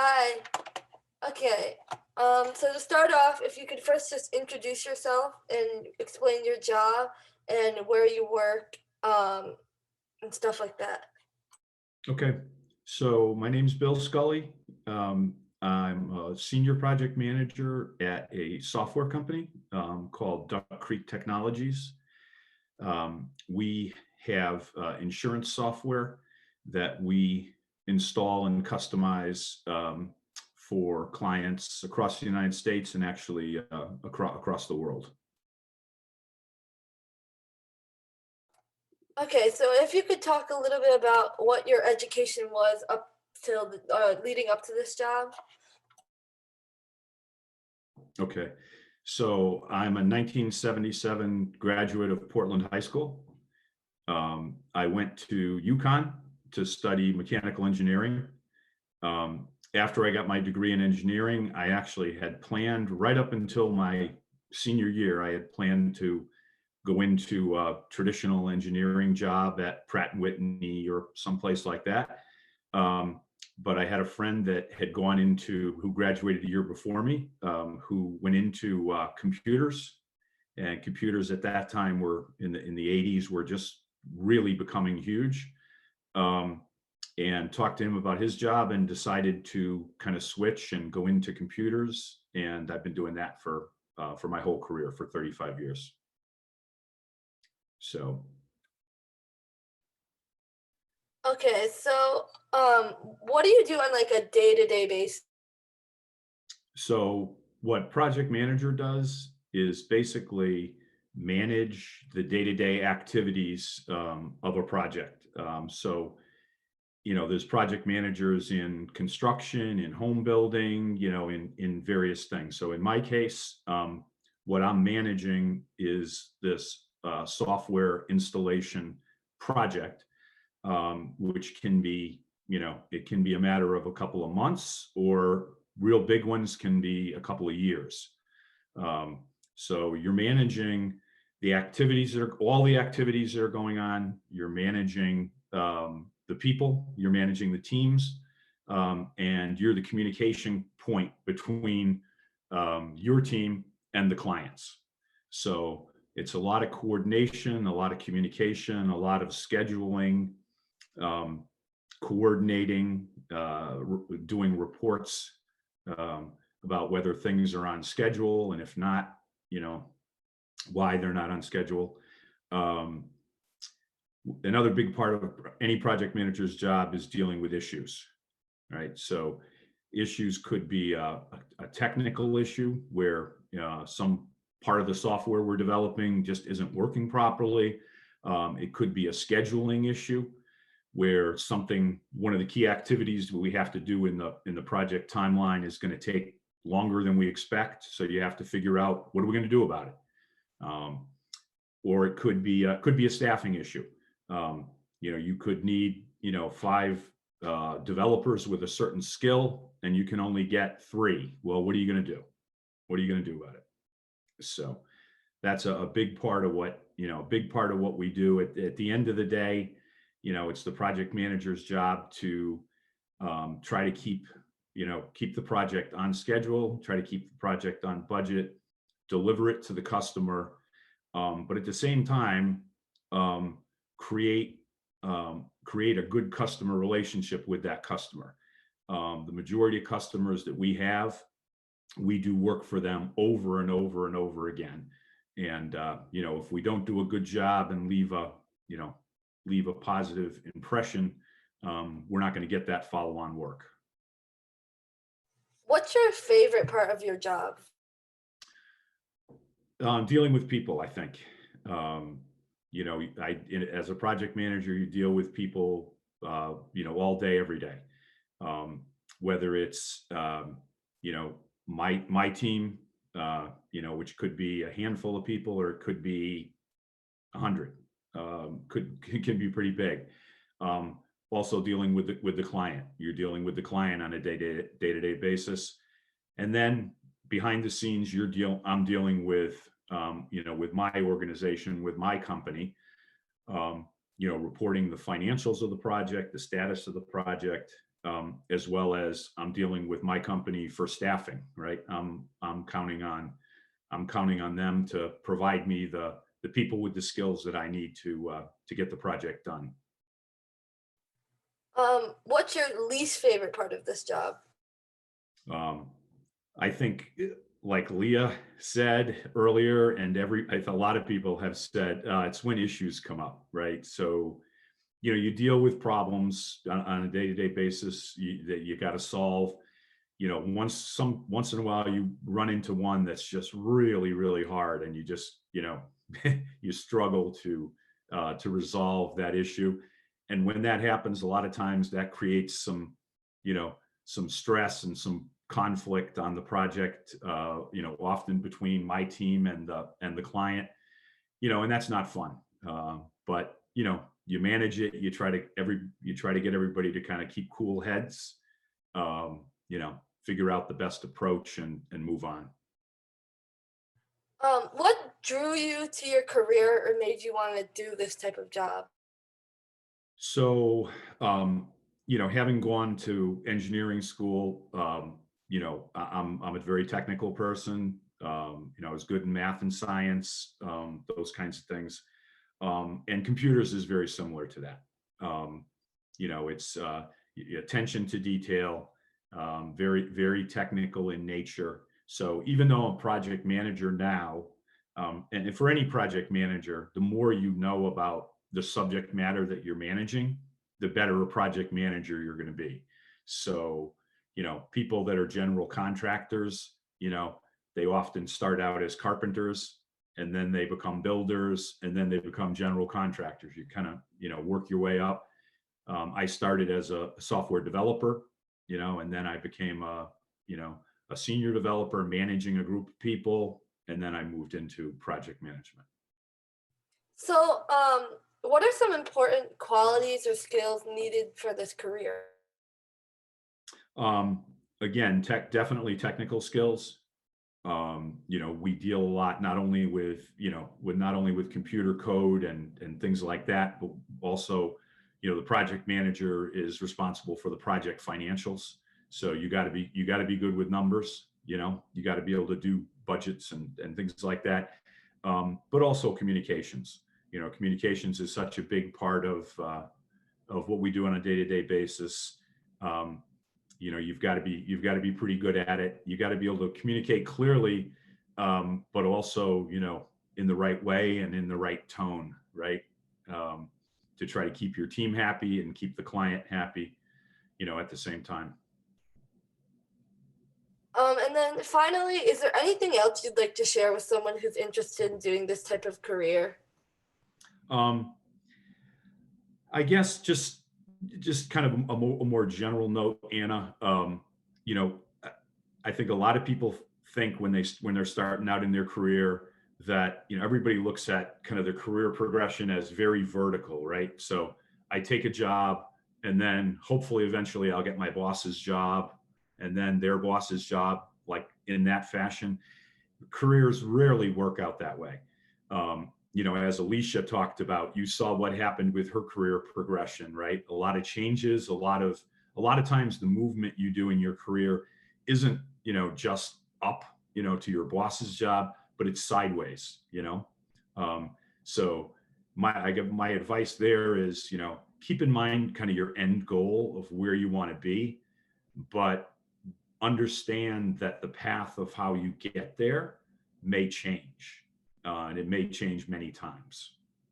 Hi. Okay. So to start off, if you could first just introduce yourself and explain your job and where you work, and stuff like that. Okay, so my name's Bill Scully. I'm a senior project manager at a software company called Duck Creek Technologies. We have insurance software that we install and customize for clients across the United States and actually across the world. Okay, so if you could talk a little bit about what your education was up till leading up to this job. Okay, so I'm a 1977 graduate of Portland High School. I went to UConn to study mechanical engineering. After I got my degree in engineering, I actually had planned right up until my senior year, I had planned to go into a traditional engineering job at Pratt& and Whitney or someplace like that. But I had a friend that had gone into, who graduated a year before me, who went into computers. And computers at that time were in the 80s were just really becoming huge. And talked to him about his job and decided to kind of switch and go into computers. And I've been doing that for my whole career, for 35 years. So Okay, so what do you do on like a day-to-day basis? So what project manager does is basically manage the day-to-day activities of a project. So, there's project managers in construction, in home building, in various things. So in my case, what I'm managing is this software installation project, which can be, it can be a matter of a couple of months, or real big ones can be a couple of years. So you're managing the activities all the activities that are going on. You're managing the people, you're managing the teams, and you're the communication point between your team and the clients. So it's a lot of coordination, a lot of communication, a lot of scheduling, coordinating, doing reports about whether things are on schedule, and if not, why they're not on schedule. Another big part of any project manager's job is dealing with issues, right? So issues could be a technical issue where some part of the software we're developing just isn't working properly. It could be a scheduling issue where one of the key activities we have to do in the project timeline is going to take longer than we expect. So you have to figure out, what are we going to do about it? Or it could be a staffing issue. You could need 5 developers with a certain skill, and you can only get 3. Well, what are you going to do? What are you going to do about it? So that's a big part of what we do. At the end of the day, it's the project manager's job to try to keep the project on schedule, try to keep the project on budget, deliver it to the customer, but at the same time, create a good customer relationship with that customer. The majority of customers that we have, we do work for them over and over and over again. And if we don't do a good job and leave a positive impression, we're not going to get that follow-on work. What's your favorite part of your job? Dealing with people, I think. As a project manager, you deal with people, all day, every day. Whether it's, my team, which could be a handful of people, or it could be 100. Can be pretty big. Also dealing with the client. You're dealing with the client on a day-to-day basis, and then behind the scenes, I'm dealing with, with my organization, with my company, reporting the financials of the project, the status of the project, as well as I'm dealing with my company for staffing, right? I'm counting on them to provide me the people with the skills that I need to get the project done. What's your least favorite part of this job? Um, I think, like Leah said earlier, and a lot of people have said, it's when issues come up, right? So, you deal with problems on a day-to-day basis that you got to solve. Once in a while you run into one that's just really, really hard, and you just, you struggle to resolve that issue. And when that happens, a lot of times that creates you know, some stress and some conflict on the project, often between my team and the client, and that's not fun. But you manage it. You try to get everybody to kind of keep cool heads. Figure out the best approach and move on. What drew you to your career or made you want to do this type of job? So, having gone to engineering school, I'm a very technical person. I was good in math and science, those kinds of things. And computers is very similar to that. It's attention to detail, very, very technical in nature. So even though I'm a project manager now, and for any project manager, the more you know about the subject matter that you're managing, the better a project manager you're going to be. So, people that are general contractors, they often start out as carpenters, and then they become builders, and then they become general contractors. You kind of, work your way up. I started as a software developer, and then I became a senior developer managing a group of people, and then I moved into project management. So, what are some important qualities or skills needed for this career? Um, Again, definitely technical skills. We deal a lot not only with computer code and things like that, but also, the project manager is responsible for the project financials. So you got to be good with numbers. You got to be able to do budgets and things like that. But also communications. Communications is such a big part of what we do on a day-to-day basis. Um, you've got to be pretty good at it. You got to be able to communicate clearly, but also, in the right way and in the right tone, right? um, to try to keep your team happy and keep the client happy, at the same time. And then finally, is there anything else you'd like to share with someone who's interested in doing this type of career? um, I guess just kind of a more general note, Anna. You know, I think a lot of people think when they're starting out in their career that everybody looks at kind of their career progression as very vertical, right? So I take a job, and then hopefully eventually I'll get my boss's job, and then their boss's job, like in that fashion. Careers rarely work out that way. As Alicia talked about, you saw what happened with her career progression, right? A lot of changes, a lot of times the movement you do in your career isn't, just up, to your boss's job, but it's sideways, Um, so my advice there is, keep in mind kind of your end goal of where you want to be, but understand that the path of how you get there may change, and it may change many times.